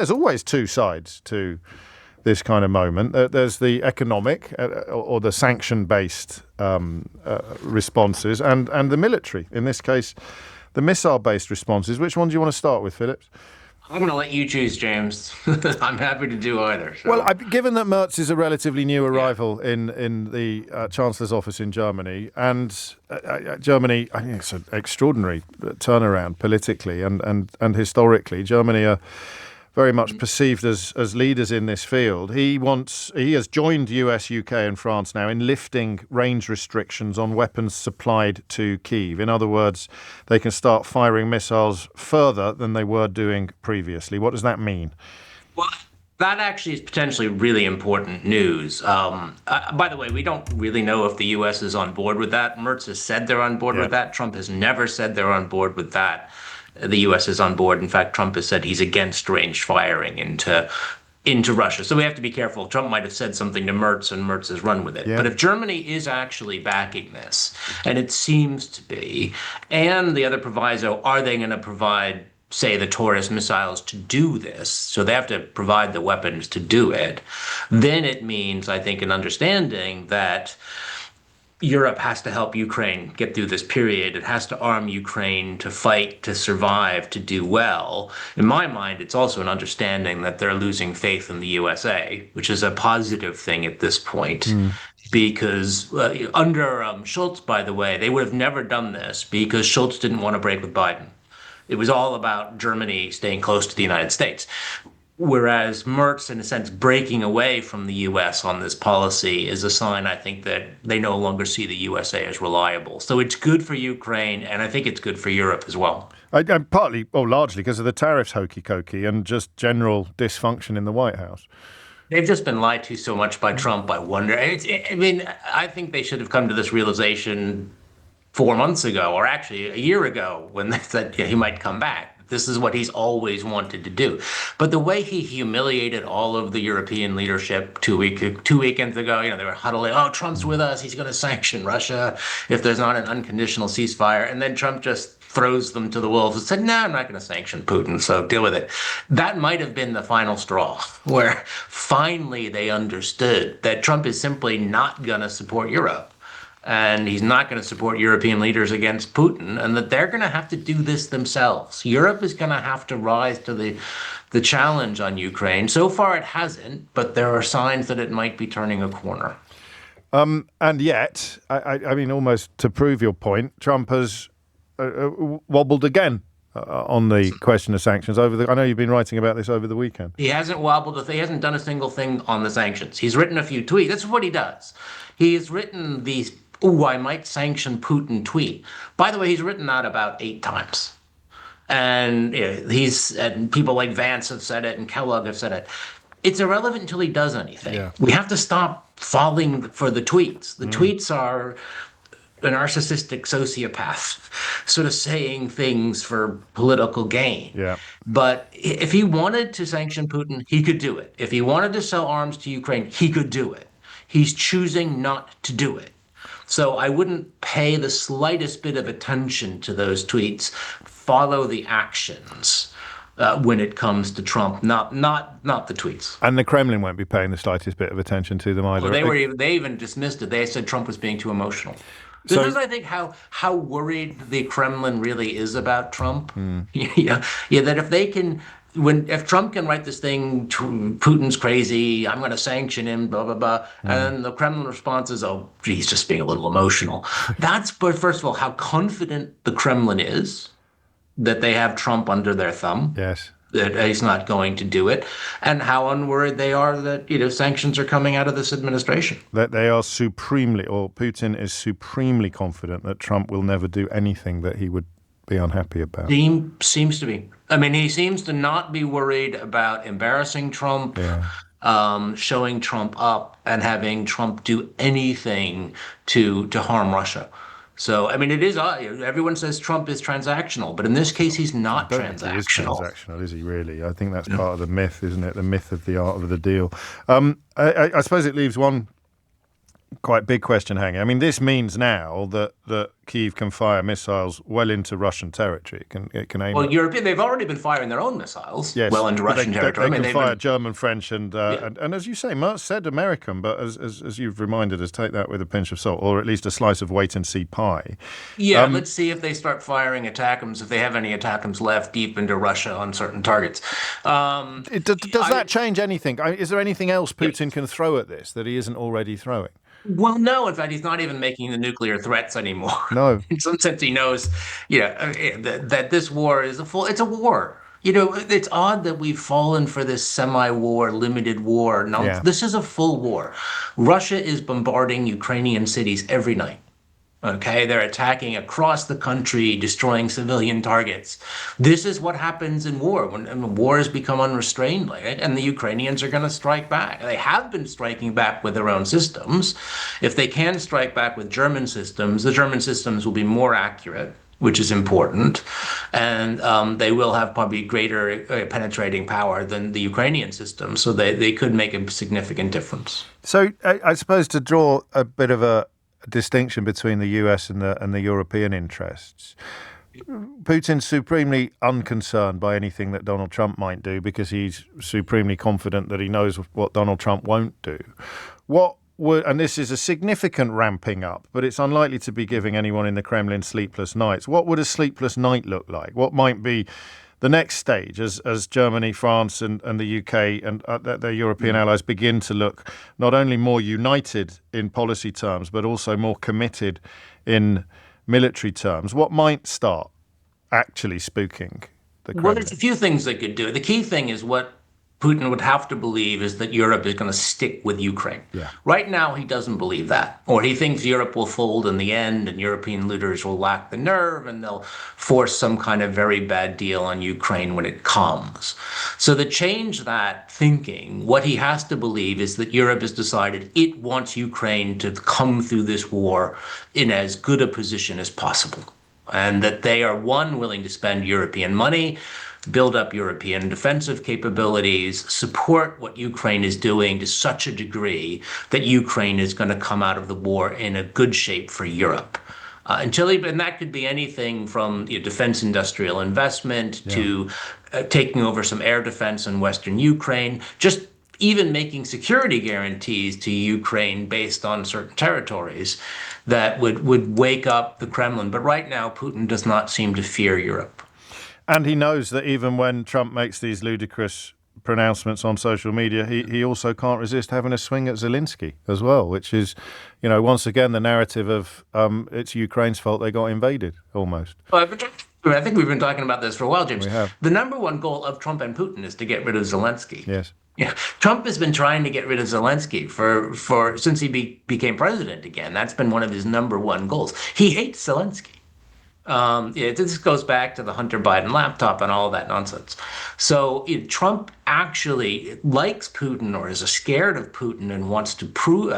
there's always two sides to this kind of moment. There's the economic or the sanction-based responses and the military. In this case, the missile-based responses. Which one do you want to start with, Phillips? I'm going to let you choose, James. I'm happy to do either. So. Well, given that Merz is a relatively new arrival in the Chancellor's office in Germany, and Germany, I think it's an extraordinary turnaround politically and historically. Germany are very much perceived as leaders in this field. He has joined US, UK and France now in lifting range restrictions on weapons supplied to Kyiv. In other words, they can start firing missiles further than they were doing previously. What does that mean? Well, that actually is potentially really important news. By the way, we don't really know if the US is on board with that. Merz has said they're on board with that. Trump has never said they're on board with that. The U.S. is on board. In fact, Trump has said he's against range firing into Russia. So we have to be careful. Trump might have said something to Merz and Merz has run with it. Yeah. But if Germany is actually backing this, and it seems to be, and the other proviso, are they going to provide, say, the Taurus missiles to do this? So they have to provide the weapons to do it. Then it means, I think, an understanding that Europe has to help Ukraine get through this period. It has to arm Ukraine to fight, to survive, to do well. In my mind, it's also an understanding that they're losing faith in the USA, which is a positive thing at this point. Because under Schultz, by the way, they would have never done this because Schultz didn't want to break with Biden. It was all about Germany staying close to the United States. Whereas Merz, in a sense, breaking away from the U.S. on this policy is a sign, I think, that they no longer see the USA as reliable. So it's good for Ukraine, and I think it's good for Europe as well. Largely because of the tariffs hokey-cokey and just general dysfunction in the White House. They've just been lied to so much by Trump, I wonder. I think they should have come to this realization 4 months ago, or actually a year ago, when they said he might come back. This is what he's always wanted to do. But the way he humiliated all of the European leadership two weekends ago, they were huddling, oh, Trump's with us. He's going to sanction Russia if there's not an unconditional ceasefire. And then Trump just throws them to the wolves and said, no, I'm not going to sanction Putin, so deal with it. That might have been the final straw, where finally they understood that Trump is simply not going to support Europe. And he's not going to support European leaders against Putin, and that they're going to have to do this themselves. Europe is going to have to rise to the challenge on Ukraine. So far it hasn't, but there are signs that it might be turning a corner. And yet, I mean, almost to prove your point, Trump has wobbled again on the question of sanctions. I know you've been writing about this over the weekend. He hasn't wobbled. He hasn't done a single thing on the sanctions. He's written a few tweets. That's what he does. He's written these I might sanction Putin tweet. By the way, he's written that about 8 times. And and people like Vance have said it and Kellogg have said it. It's irrelevant until he does anything. Yeah. We have to stop falling for the tweets. The tweets are a narcissistic sociopath sort of saying things for political gain. Yeah. But if he wanted to sanction Putin, he could do it. If he wanted to sell arms to Ukraine, he could do it. He's choosing not to do it. So I wouldn't pay the slightest bit of attention to those tweets. Follow the actions when it comes to Trump, not the tweets. And the Kremlin won't be paying the slightest bit of attention to them either. Well, they even dismissed it. They said Trump was being too emotional. This is, I think, how worried the Kremlin really is about Trump. That if they can. If Trump can write this thing, Putin's crazy, I'm going to sanction him, blah, blah, blah, and the Kremlin response is, oh, he's just being a little emotional. That's, first of all, how confident the Kremlin is that they have Trump under their thumb. Yes. That he's not going to do it, and how unworried they are that sanctions are coming out of this administration. That they are Putin is supremely confident that Trump will never do anything that he would be unhappy about. Seems to be. I mean, he seems to not be worried about embarrassing Trump, showing Trump up, and having Trump do anything to harm Russia. So, I mean, it is, everyone says Trump is transactional, but in this case, he's not transactional. He is transactional, is he really? I think that's part of the myth, isn't it? The myth of the art of the deal. I suppose it leaves one quite big question hanging. I mean, this means now that Kyiv can fire missiles well into Russian territory. It can aim. Well, they've already been firing their own missiles well into but Russian territory. They can fire German, French, and as you say, Merz said American, but as you've reminded us, take that with a pinch of salt, or at least a slice of wait-and-see pie. Yeah, let's see if they start firing ATACMS, if they have any ATACMS left deep into Russia on certain targets. Does that change anything? Is there anything else Putin can throw at this that he isn't already throwing? Well, no. In fact, he's not even making the nuclear threats anymore. No. In some sense, he knows, that this war is it's a war. It's odd that we've fallen for this semi-war, limited war. No, This is a full war. Russia is bombarding Ukrainian cities every night. Okay, they're attacking across the country, destroying civilian targets. This is what happens in war when war has become unrestrained, and the Ukrainians are going to strike back. They have been striking back with their own systems. If they can strike back with German systems, the German systems will be more accurate, which is important, and they will have probably greater penetrating power than the Ukrainian system, so they could make a significant difference. So I suppose to draw a bit of a distinction between the US and the European interests, Putin's supremely unconcerned by anything that Donald Trump might do because he's supremely confident that he knows what Donald Trump won't do. And this is a significant ramping up, but it's unlikely to be giving anyone in the Kremlin sleepless nights. What would a sleepless night look like? What might be the next stage as Germany, France and the UK and their European allies begin to look not only more united in policy terms, but also more committed in military terms? What might start actually spooking the Kremlin? Well, there's a few things they could do. The key thing is what Putin would have to believe is that Europe is going to stick with Ukraine. Yeah. Right now, he doesn't believe that, or he thinks Europe will fold in the end and European leaders will lack the nerve and they'll force some kind of very bad deal on Ukraine when it comes. So to change that thinking, what he has to believe is that Europe has decided it wants Ukraine to come through this war in as good a position as possible, and that they are, one, willing to spend European money, build up European defensive capabilities, support what Ukraine is doing to such a degree that Ukraine is going to come out of the war in a good shape for Europe. And that could be anything from defense industrial investment to taking over some air defense in Western Ukraine, just even making security guarantees to Ukraine based on certain territories that would wake up the Kremlin. But right now, Putin does not seem to fear Europe. And he knows that even when Trump makes these ludicrous pronouncements on social media, he also can't resist having a swing at Zelensky as well, which is, once again, the narrative of it's Ukraine's fault they got invaded, almost. Well, I think we've been talking about this for a while, James. We have. The number one goal of Trump and Putin is to get rid of Zelensky. Yes. Yeah, Trump has been trying to get rid of Zelensky for since he became president again. That's been one of his number one goals. He hates Zelensky. This goes back to the Hunter Biden laptop and all of that nonsense. So Trump actually likes Putin or is scared of Putin and wants to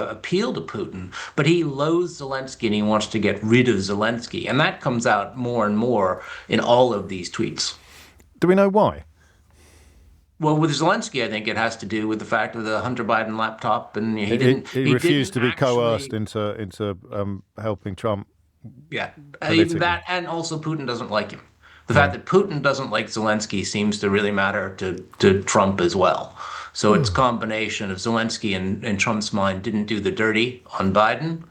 appeal to Putin, but he loathes Zelensky and he wants to get rid of Zelensky. And that comes out more and more in all of these tweets. Do we know why? Well, with Zelensky, I think it has to do with the fact of the Hunter Biden laptop, and he refused to be coerced into helping Trump. Yeah, that, and also Putin doesn't like him. The fact that Putin doesn't like Zelensky seems to really matter to Trump as well. So it's a combination of Zelensky in Trump's mind didn't do the dirty on Biden,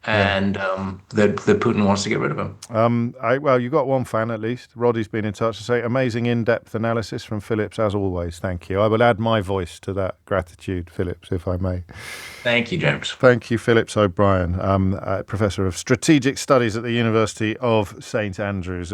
and that Putin wants to get rid of him. Well, you got one fan at least. Roddy's been in touch to say, amazing in-depth analysis from Phillips, as always. Thank you. I will add my voice to that gratitude, Phillips, if I may. Thank you, James. Thank you, Phillips O'Brien, Professor of Strategic Studies at the University of St Andrews.